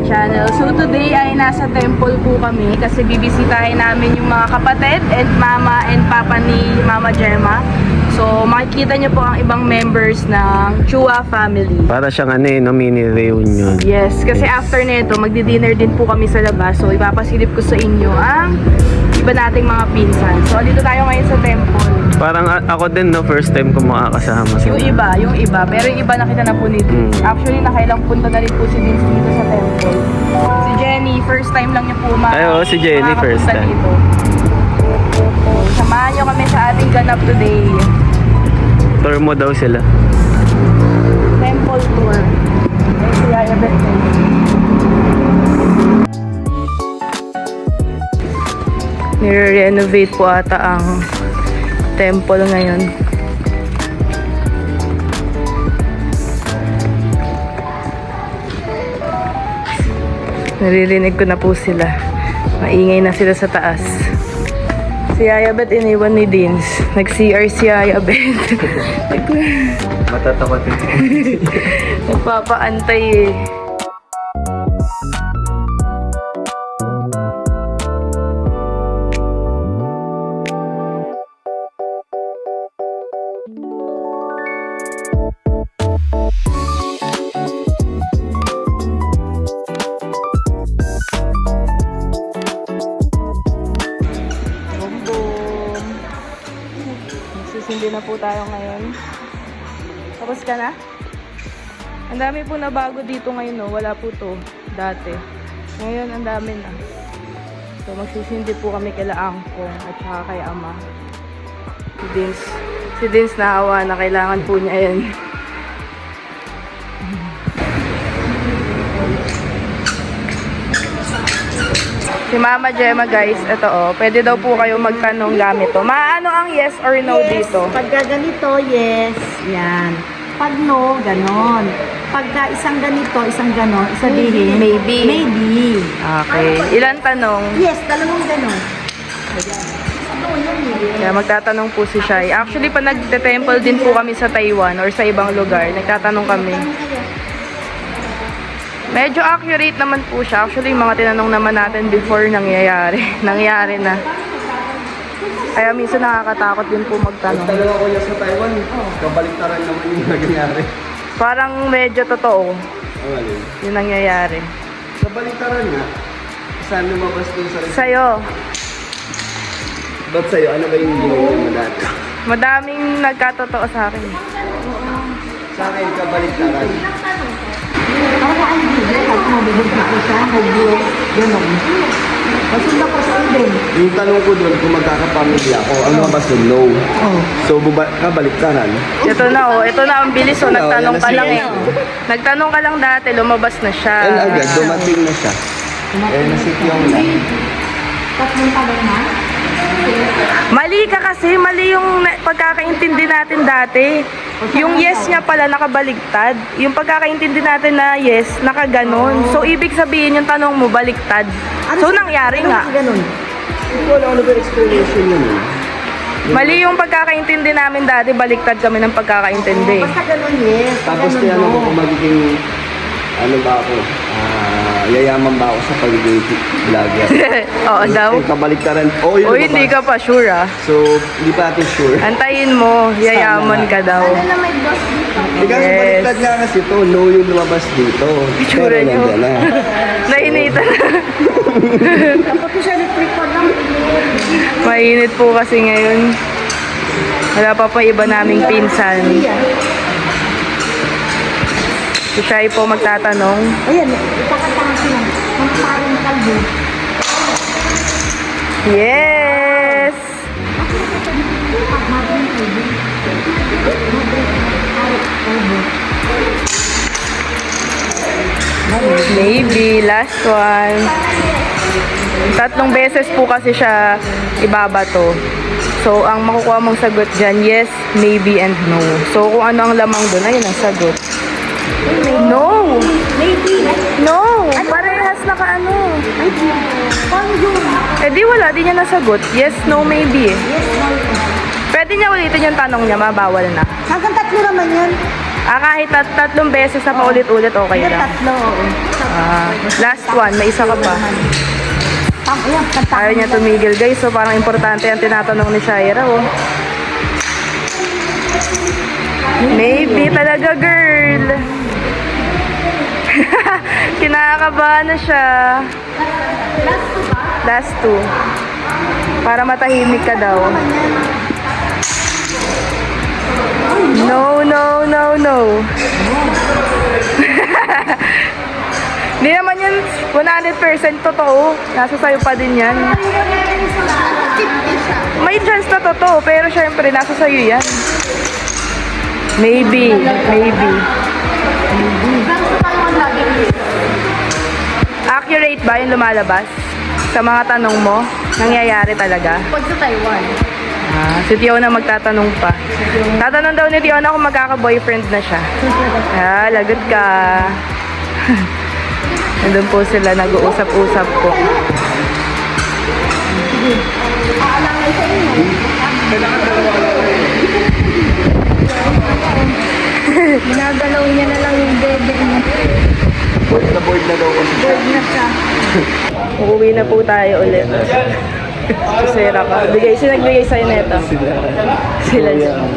channel. So today ay nasa temple po kami kasi bibisitahin namin yung mga kapatid and mama and papa ni Mama Gemma. So makikita niyo po ang ibang members ng Chua family. Para siyang mini reunion. Yes, kasi after nito magdi-dinner din po kami sa labas. So ipapasilip ko sa inyo ang iba nating mga pinsan. So dito tayo ngayon sa temple. Parang ako din, no, first time ko makakasama sa Yung iba. Pero yung iba nakita na po ni Vince. Actually, nakailang punta na rin po si Vince dito sa temple. Si Jenny, first time lang niya po si Jenny, first time. Dito. So, samahan niyo kami sa ating ganap today. Tour mo daw sila. Temple tour. Ay, si Yaya Beth. Nire-renovate po ata ang temple ngayon. Naririnig ko na po sila. Maingay na sila sa taas. Si Yaya Beth iniwan ni Dins. Nag-CR si Yaya Beth. Matatakot din. Nagpapaantay eh. Hindi na po tayo ngayon. Tapos ka na? Ang dami po na bago dito ngayon, no? Wala po to dati. Ngayon, ang dami na. So, magsisindi po kami kila Angkong at saka kay Ama. Si Dins naawa na kailangan po niya yan. Si Mama Gemma, guys, ito pwede daw po kayo magtanong gamit to. Maano ang yes or no dito? Pagka ganito, yes. Yan. Pag no, ganon. Pagka isang ganito, isang ganon, sabihin, Maybe. Maybe. Okay. Ilan tanong? Yes, dalawang ganon. Kaya magtatanong po si Shai. Actually, pa nagte-temple din po kami sa Taiwan or sa ibang lugar. Nagtatanong kami. Medyo accurate naman po siya. Actually, yung mga tinanong naman natin before nangyayari. Nangyari na. Kaya minsan nakakatakot din po magtanong. Dalawa ko niya sa Taiwan. Kabaliktaran naman yung nangyayari. Parang medyo totoo Alin? yung nangyayari. Kabaliktaran nga. Saan lumabas dun sa Sa'yo, Ba't sa'yo? Ano ba yung ginawa mo dati? madaming nagkatotoo sa akin. Sa akin, kabaliktaran. Ako ay hindi. Pag mabibig ko siya, nag-yes, ganon. Masunda ko sa ibig. Yung tanong ko doon, kung magkakapamilya ako, ang lumabas doon, no. So, kabaliktaran. Ito na ito na ang bilis nagtanong ka lang eh. Nagtanong ka lang dati, lumabas na siya. And agad, dumating na siya. Nasipiyong na. Tatlong tanong na. Mali ka kasi, mali yung pagkakaintindi natin dati. Yung yes niya pala nakabaligtad. Yung pagkakaintindi natin na yes, nakaganon. So, ibig sabihin yung tanong mo, baliktad. So, nangyari nga. Ganon. Hindi ko alam ano ba explanation yun eh. Mali yung pagkakaintindi namin dati, baliktad kami ng pagkakaintindi. Basta ganon, yes. Tapos Ganon, tinanong ko no. kung magiging, ano ba ako, yayaman ba ako sa pagiging vlogger. Oo daw. Kabaliktaran. Oh, yun O, hindi ka pa sure ah. So, hindi pa natin sure. Antayin mo, yayaman ka daw. Ano na may boss dito? Kasi Yes. baliktad nga kasi ito, no yung lumabas dito. Itsura Pero niyo. nandiyan na. Nainitan na. Dapat ko siya nag-record lang. Mainit po kasi ngayon. Wala pa iba naming pinsan. Si Shai po magtatanong. Ayan, ipakatahan sila. Ang parang kalbo. Yes! Maybe, last one. Tatlong beses po kasi siya ibabato. So, ang makukuha mong sagot dyan, yes, maybe, and no. So, kung ano ang lamang doon, ayun ang sagot. No! Maybe. No! Parehas na kaano. Ay, paano yun? Eh di wala, di niya nasagot. Yes, no, maybe. Yes, no. Pwede niya ulitin yung tanong niya, mabawal na. Hanggang tatlo naman yan. Kahit tatlong beses na paulit-ulit, okay Yan, lang. tatlo, oo. Last one, may isa ka pa. Ayan, kantahan Ayaw niya tumigil, guys. So, parang importante ang tinatanong ni Shaira, oh. Maybe talaga, girl. Kinakabahan na siya. Last two. Para matahimik ka daw. No, no, no, no. Hindi naman yun 100% totoo. Nasa sayo pa din yan. May chance na totoo, pero syempre, nasa sayo yan. Maybe. Accurate ba yung lumalabas? Sa mga tanong mo, nangyayari talaga? Pag sa Taiwan. Si Tiona magtatanong pa. Tatanong daw ni Tiona kung magkaka-boyfriend na siya. Lagot ka. Nandun po sila, nag-uusap-usap po. Ginagalaw niya na lang yung bebe niya. Board na daw kasi. Board na siya. Uuwi na po tayo ulit. Sira ka. Nagbigay sa'yo neto. Sila dyan.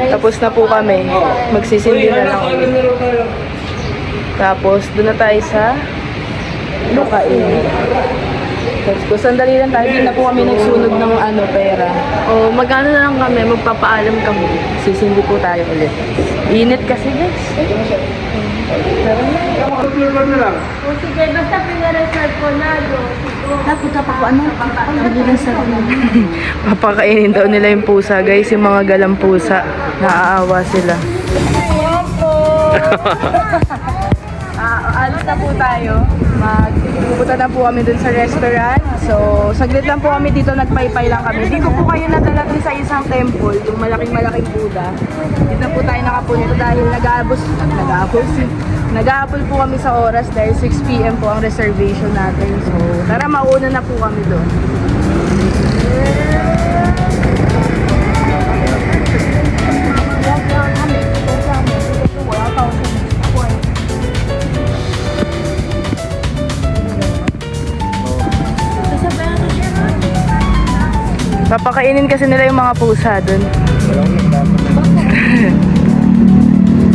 Tapos na po kami. Magsisindi na lang ulit. Tapos, doon na tayo sa Lukain. Tapos, sandali lang tayo. Hindi na po kami nagsunog ng pera. O, magkano na lang kami, magpapaalam kami. Sisindi po tayo ulit. Init kasi, guys. O sige, basta pinareserve ko na. Napunta pa ko, Nagilan sa Papakainin daw nila yung pusa, guys. Yung mga galang pusa. Naaawa sila. Alis na po tayo. Pupunta na po kami dun sa restaurant. So, saglit lang po kami dito. Nagpaypay lang kami. Dito po kayo nadala dun sa isang temple. Yung malaking Buddha. Dito po tayo nakapunito dahil nag-aapol po kami sa oras dahil 6 p.m. po ang reservation natin. So, tara mauna na po kami doon. Papakainin kasi nila yung mga pusa doon.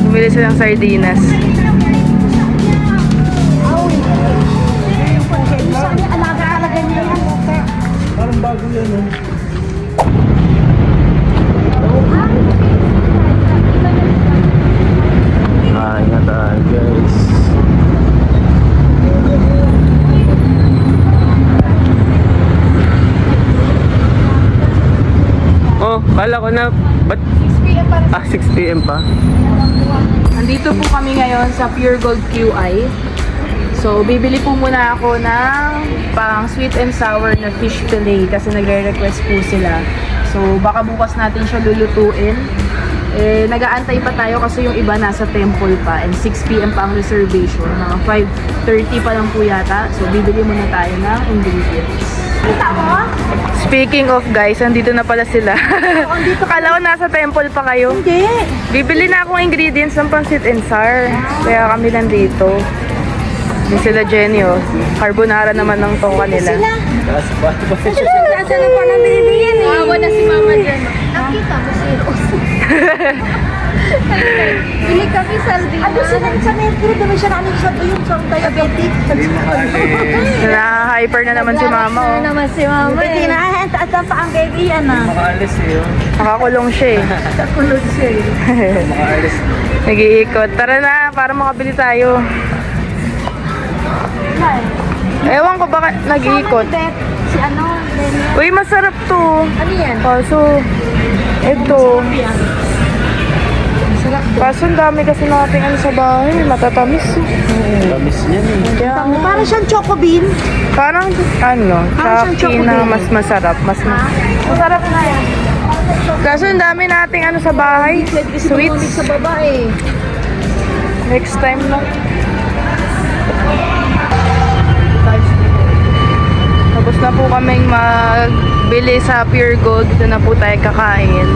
Bumili silang sardinas. Alaga-alaga niya yan. Parang bago yan, eh. Ingat tayo, guys. Oh, kala ko na, ba't? 6 p.m. para 6 p.m. pa? Nandito po kami ngayon sa Pure Gold QI. So, bibili po muna ako ng pang sweet and sour na fish fillet kasi nagre-request po sila. So, baka bukas natin siya lulutuin. Nag-aantay pa tayo kasi yung iba nasa temple pa and 6 p.m. pa ang reservation. Mga 5:30 pa lang po yata. So, bibili muna tayo ng ingredients. Speaking of guys, andito na pala sila. Kala ko nasa temple pa kayo. Hindi. Bibili na akong ingredients ng pancit and sour. Kaya kami nandito. Hindi sila Jenny, oh. Carbonara naman ng tongka nila. Nasa na pa ng baby yan eh. Awa na si mama dyan. Nakita mo si Rose. Bili kami sardina. Ano siya sa metro? Dami siya na sa yung sa diabetic. Na-hyper na naman si mama, oh. naman si mama eh. Hindi na, at pa ang baby yan ah. Makaalis eh. Nakakulong siya, eh. Kakulog siya eh. Makaalis. Nag-iikot. Tara na, para makabili tayo. Ewan ko baka nag-iikot. Si ano? Uy, masarap to. Ano yan? Kaso, ito. Kaso ang dami kasi natin ano sa bahay. Matatamis. Tamis niyan eh. Kaya, Parang siyang choco bean. parang ano, Parang siyang Chucky na chocolate. mas masarap. Masarap na yan. Kaso ang dami nating ano sa bahay. Sweets. Sa babae. Next time na. Tapos na po kaming magbili sa Pure Gold. Dito na po tayo kakain.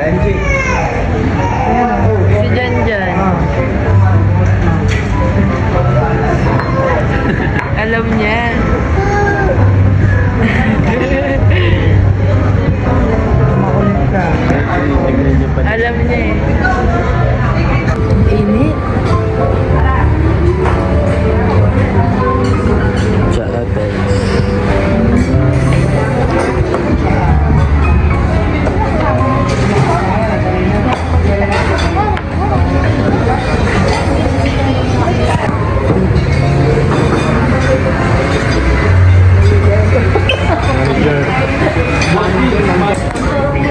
Angie. Si Janjan. Alam niya. Alam niya eh. Init.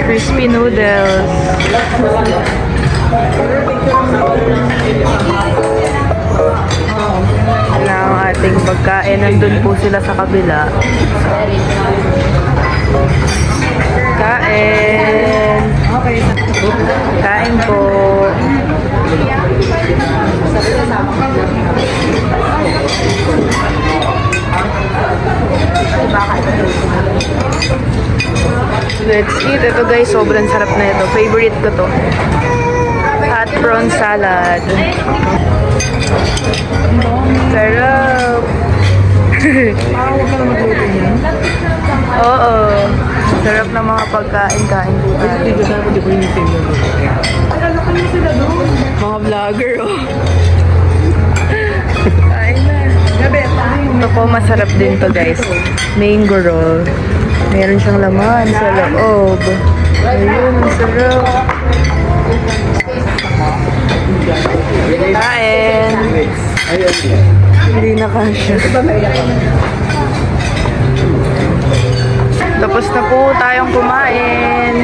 Crispy noodles. Na ang ating pagkain. Nandun po sila sa kabila. Kain. Kain po. Let's eat. Ito guys, sobrang sarap na ito. Favorite ko to. Hot prawn salad. Sarap. Oo. Sarap na mga pagkain-kain dito. Mga vlogger, oh. Kain na. Ito po, masarap din to guys. Mango roll. Meron siyang laman sa loob. Ayun, ang sarap. Kain. Hindi na kasya. Tapos na po tayong kumain.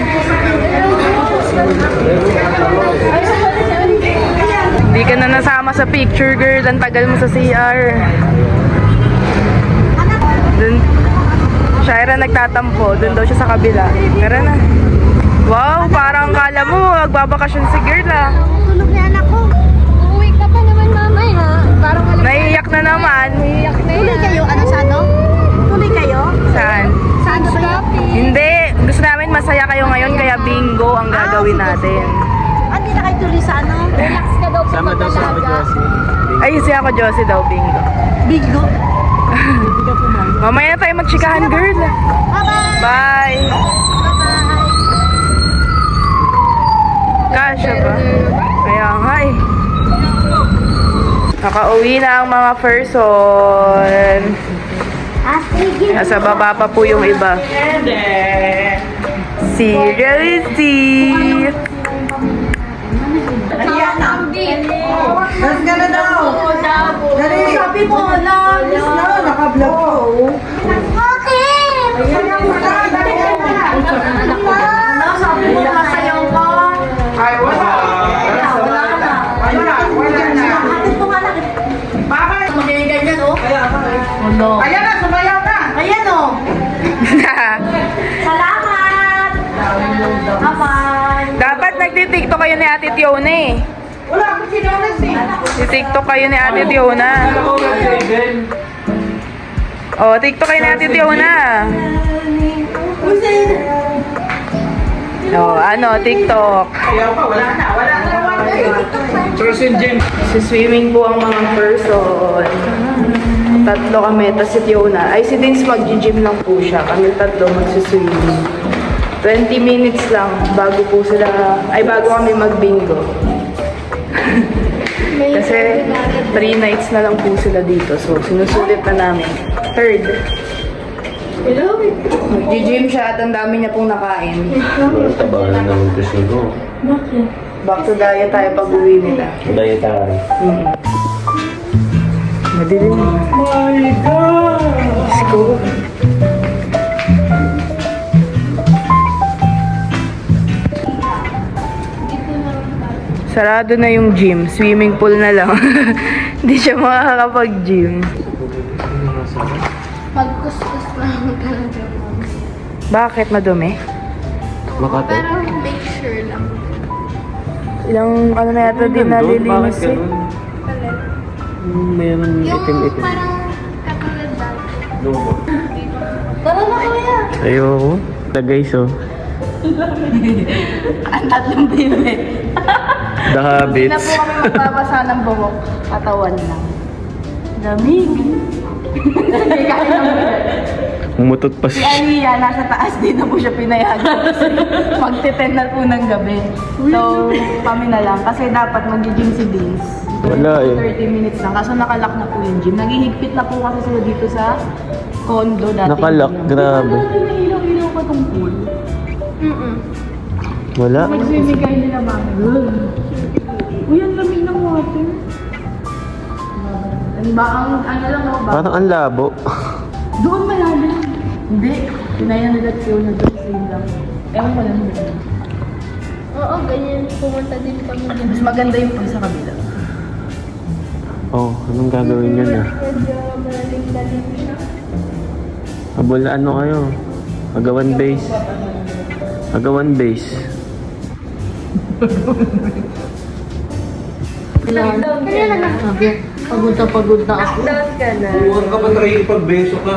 Hindi ka na nasama sa picture, girl. Ang tagal mo sa CR. Dun, Shaira nagtatampo. Doon daw siya sa kabila. Tara na. Wow, parang kala mo magbabakasyon si girl ah. Tulog na anak ko. Uuwi ka pa naman mamaya. Parang alam Naiiyak na naman. Iyak na Tuloy yan. kayo, ano sa ano? Tuloy kayo? Saan? Saan ba yun? Hindi. Gusto namin masaya kayo ngayon kaya bingo ang gagawin natin. Hindi na kayo tuloy sa ano? Relax ka daw sa mag-alaga. Ay, si ako Josie daw, bingo. Bigo. Mamaya na tayo magchikahan, girl. Bye-bye! Bye! Kasya ba? Kaya nga eh. Nakauwi na ang mga person. Nasa baba pa po yung iba. Si Rosie. Mas ka na daw! Dali! Sabi mo, alis na! Naka-vlog ko. Sabi mo, masayaw ka. Ay, wala. Hatid mo nga lang. Bakit? Magiganyan, oh. Ano? Ayan na, sumayaw na. Ayan, oh. Salamat! Bye-bye! Dapat nagtitiktok kayo ni Ate Tiona eh. Wala akong sinonas eh. Titiktok kayo ni Ate Tiona. Oh, TikTok kayo ni Ate Tiona. Oh, ano, TikTok. Si swimming po ang mga person. Tatlo kami, tapos si Tiona. Ay, si Dins mag-gym lang po siya. Kami tatlo magsiswimming. 20 minutes lang bago po sila, ay bago kami mag-bingo. Kasi 3 nights na lang po sila dito. So, sinusulit na namin. Third. Mag-gym siya at ang dami niya pong nakain. Tabangan naman kasi ko. Back to diet tayo pag uwi nila. Dietary. Madilim. My God! Let's go. Sarado na yung gym. Swimming pool na lang. Hindi siya makakapag-gym. Pagkuskus lang ka na dyan. Bakit? Madumi? Makati? Parang make sure lang. Ilang ano na yata din nalilinis eh. Mayroon Yung itim-itim. parang katulad dati. Lumo. Tara na kuya. Ayoko. Guys, oh. Ang tatlong bibe. The Hindi na Habits. po kami magbabasa ng buhok. Katawan lang. Lamig. Hindi kaya ng Umutot pa Si siya. Aliyah, nasa taas din na po siya pinayagan kasi magte-10 na po ng gabi. So, kami na lang. Kasi dapat mag-gym si Vince. Wala eh. 30 minutes lang. Kaso nakalock na po yung gym. Naghihigpit na po kasi sila dito sa condo dati. Nakalock, grabe. May ilaw-ilaw pa tong pool. Wala. Magsimigay nila mami. Uy, ang lamig ng water. Ano ba ang ano lang ako ba? Parang ang labo. Doon malalim. Hindi. Pinayan nila siya na doon sa lang. Ewan ko lang. Oo, ganyan. Pumunta din kami dyan. Mas maganda yung pool sa kabila. Oh, anong gagawin yun ah? Medyo malalim-lalim siya. Abula ano kayo? Agawan base. Agawan base. Kaya na Pagod na ako. Lockdown ka na. Huwag ka pa nakikipagbeso ka.